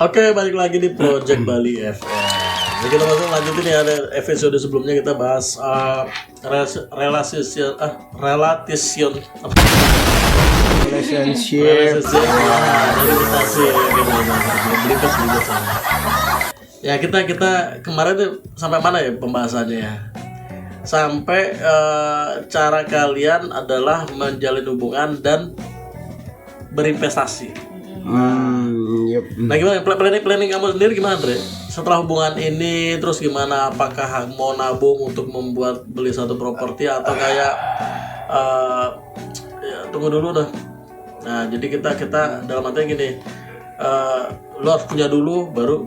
Oke, balik lagi di Project Bali FM. Jadi kita langsung lanjutin ya, ada episode sebelumnya kita bahas relationship. Ya kita kemarin tuh sampai mana ya pembahasannya ya? Sampai cara kalian adalah menjalin hubungan dan berinvestasi. Nah gimana planning kamu sendiri gimana, Andre? Setelah hubungan ini terus gimana? Apakah mau nabung untuk membuat beli satu properti atau kayak ya, tunggu dulu dah. Nah jadi kita dalam artinya gini, lo harus punya dulu baru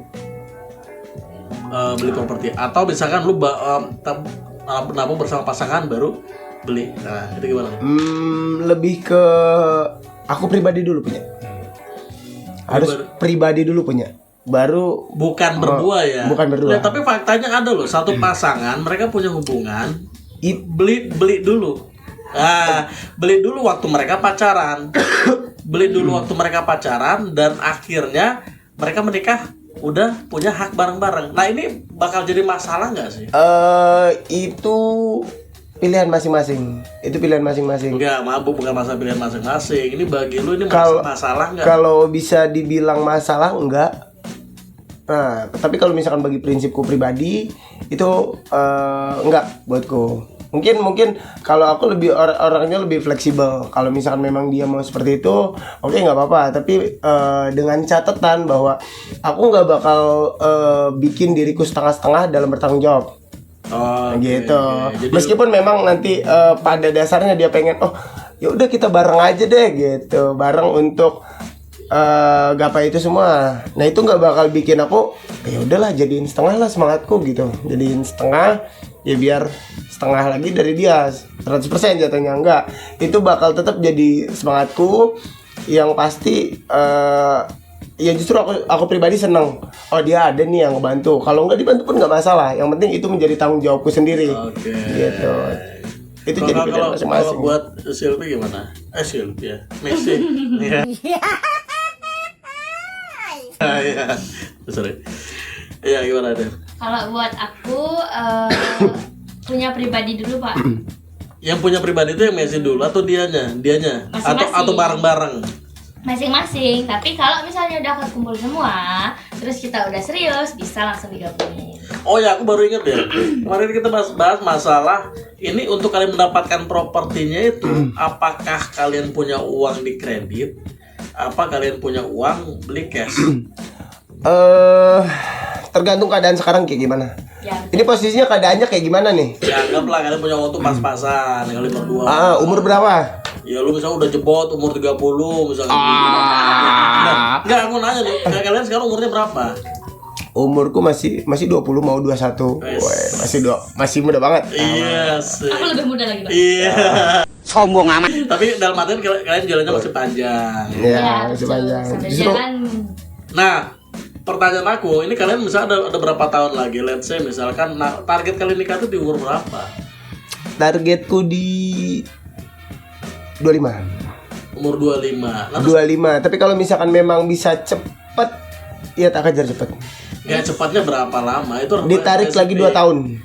beli properti, atau misalkan lu nabung bersama pasangan baru beli. Nah itu gimana? Lebih ke aku pribadi dulu punya. Harus pribadi dulu punya. Baru bukan berdua ya. Bukan berdua. Nah, tapi faktanya ada loh, satu pasangan mereka punya hubungan, beli dulu. Beli dulu waktu mereka pacaran. Beli dulu waktu mereka pacaran dan akhirnya mereka menikah udah punya hak bareng-bareng. Nah, ini bakal jadi masalah nggak sih? Itu pilihan masing-masing. Itu pilihan masing-masing. Enggak, bukan masalah pilihan masing-masing. Ini bagi lu ini masalah enggak? Kalau bisa dibilang masalah enggak. Nah, tapi kalau misalkan bagi prinsipku pribadi itu enggak buatku. Mungkin kalau aku lebih orangnya lebih fleksibel. Kalau misalkan memang dia mau seperti itu, oke nggak apa-apa. Tapi dengan catatan bahwa aku nggak bakal bikin diriku setengah-setengah dalam bertanggung jawab. Gitu. Jadi, meskipun memang nanti pada dasarnya dia pengen ya udah kita bareng aja deh gitu, bareng untuk gapai itu semua. Nah itu nggak bakal bikin aku ya udahlah jadiin setengah lah semangatku gitu, jadiin setengah ya biar setengah lagi dari dia 100% jatuhnya. Enggak, itu bakal tetap jadi semangatku. Yang pasti ya justru aku pribadi seneng. Dia ada nih yang ngebantu. Kalau nggak dibantu pun nggak masalah. Yang penting itu menjadi tanggung jawabku sendiri. Gitu. Itu jadi pilihan masing-masing. Kalau buat Sylvie gimana? Sylvie ya, Messi. Iya. Iya. Sorry. Iya gimana deh? Kalau buat aku punya pribadi dulu Pak. Yang punya pribadi itu yang Messi dulu atau dianya? Atau bareng-bareng? Masing-masing, tapi kalau misalnya udah kekumpul semua, terus kita udah serius, bisa langsung digabungin. Oh ya, aku baru ingat ya. Kemarin kita bahas masalah ini untuk kalian mendapatkan propertinya itu, apakah kalian punya uang di kredit, apa kalian punya uang beli cash? Tergantung keadaan sekarang kayak gimana. Ya, ini posisinya keadaannya kayak gimana nih? Ya anggaplah kalian punya uang tuh pas-pasan, kalian berdua. Umur berapa? Ya lu misalnya udah jebot umur 30 misalnya. Enggak, aku nanya nih, kalian sekarang umurnya berapa? Umurku masih 20 mau 21. Masih muda banget. Iya sih. Aku lebih muda lagi, Pak. Iya. Sombong amat. Tapi dalam artian kalian jalannya masih panjang. Iya, masih panjang. Justru Nah, pertanyaan aku, ini kalian misalnya ada berapa tahun lagi? Let's say misalkan target kalian nikah itu di umur berapa? Targetku di 25. Umur 25. 25. Tapi kalau misalkan memang bisa cepet, ya tak kejar cepet. Ya cepatnya berapa lama? Itu ditarik lagi 2 tahun.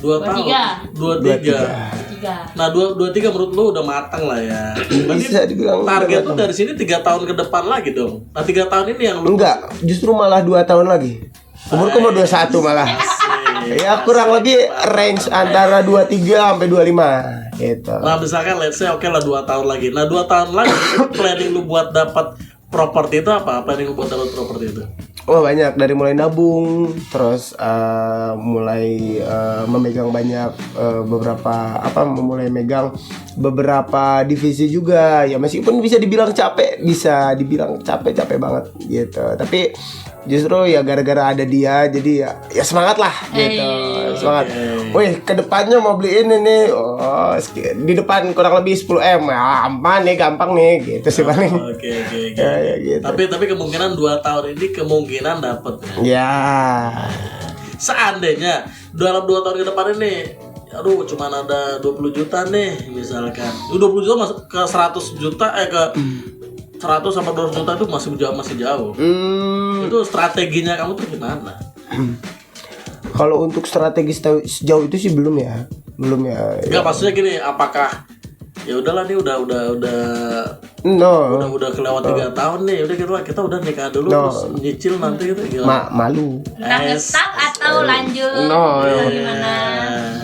2 tahun. 23. Nah, 23 menurut lu udah matang lah ya. Bisa dibilang target tuh dari sini 3 tahun ke depan lagi dong. Nah, 3 tahun ini yang lu enggak, justru malah 2 tahun lagi. Umurku mau 21 malah. Ya kurang lebih range antara 23 sampai 25 gitu. Nah, misalkan let's say oke lah 2 tahun lagi. Nah, 2 tahun lagi planning lu buat dapat properti itu apa? Planning lu buat dapat properti itu? Banyak, dari mulai nabung, terus mulai memegang banyak mulai megang beberapa divisi juga. Ya meskipun bisa dibilang capek banget gitu. Tapi justru ya gara-gara ada dia jadi ya semangat lah gitu. Semangat. Wih, kedepannya mau beli ini nih. Di depan kurang lebih 10M. Ya, gampang nih gitu sih paling. Oke. Ya, gitu. Tapi kemungkinan 2 tahun ini kemungkinan dapat. Ya. Seandainya dalam 2 tahun ke depan ini cuma ada 20 juta nih misalkan. 20 juta masuk ke 100 juta ke 100 sampai 200 juta itu masih jauh. Itu strateginya kamu tuh gimana? Kalau untuk strategi sejauh itu sih belum ya. Enggak, maksudnya gini, apakah ya udahlah nih udah No. udah kelewat 3 tahun nih, udah kita udah nikah dulu No. terus nyicil nanti gitu gimana? Malu. Entah ngetap atau lanjut No. atau gimana.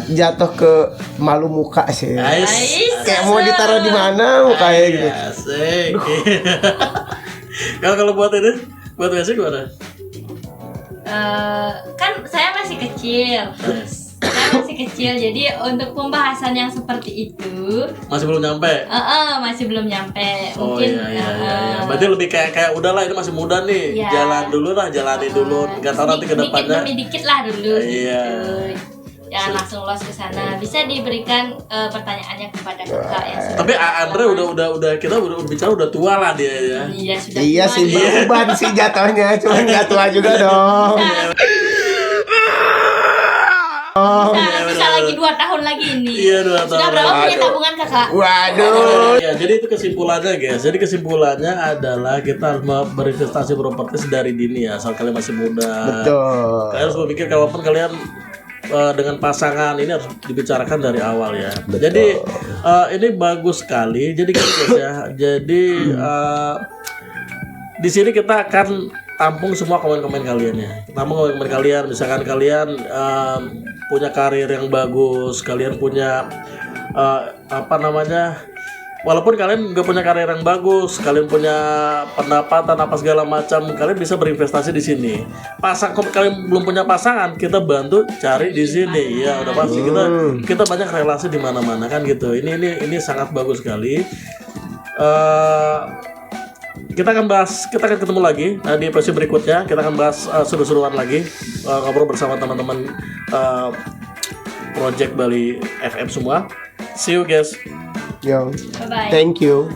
Jatuh ke malu muka sih. Ais. Kayak mau ditaruh di mana mukanya gitu. Asik. Kalau buat ini, buat basic gimana? Kan saya masih kecil. Saya masih kecil, jadi untuk pembahasan yang seperti itu Masih belum nyampe. masih belum nyampe. Oh Mungkin iya. Berarti lebih kayak udahlah ini masih muda nih. Iya. Jalani dulu. Enggak tahu nanti ke depannya. dikit lah dulu. Iya. Gitu. Jangan langsung los ke sana. Bisa diberikan pertanyaannya kepada kakak yang sudah. Tapi Andre udah kita udah bicara udah tua lah dia ya. Iya sudah. Iya tua sih nih. beruban sih jatuhnya, cuman nggak tua juga dong. Bisa lagi 2 tahun lagi ini. Iya, 2 tahun Sudah berapa lagi. punya tabungan kakak? Waduh. Ya, jadi itu kesimpulannya guys. Jadi kesimpulannya adalah kita harus berinvestasi properti dari dini ya, asal kalian masih muda. Betul. Kalian harus berpikir kalaupun kalian dengan pasangan ini harus dibicarakan dari awal ya. Jadi ini bagus sekali. Jadi gitu guys ya. Jadi di sini kita akan tampung semua komen-komen kalian ya. Tampung komen-komen kalian. Misalkan kalian punya karir yang bagus, kalian punya walaupun kalian nggak punya karir yang bagus, kalian punya pendapatan apa segala macam, kalian bisa berinvestasi di sini. Kalian belum punya pasangan, kita bantu cari di sini. Ya udah pasti kita banyak relasi di mana-mana kan gitu. Ini sangat bagus sekali. Kita akan ketemu lagi di episode berikutnya. Kita akan bahas seru-seruan lagi, ngobrol bersama teman-teman Project Bali FM semua. See you guys. Yo. Bye bye. Thank you.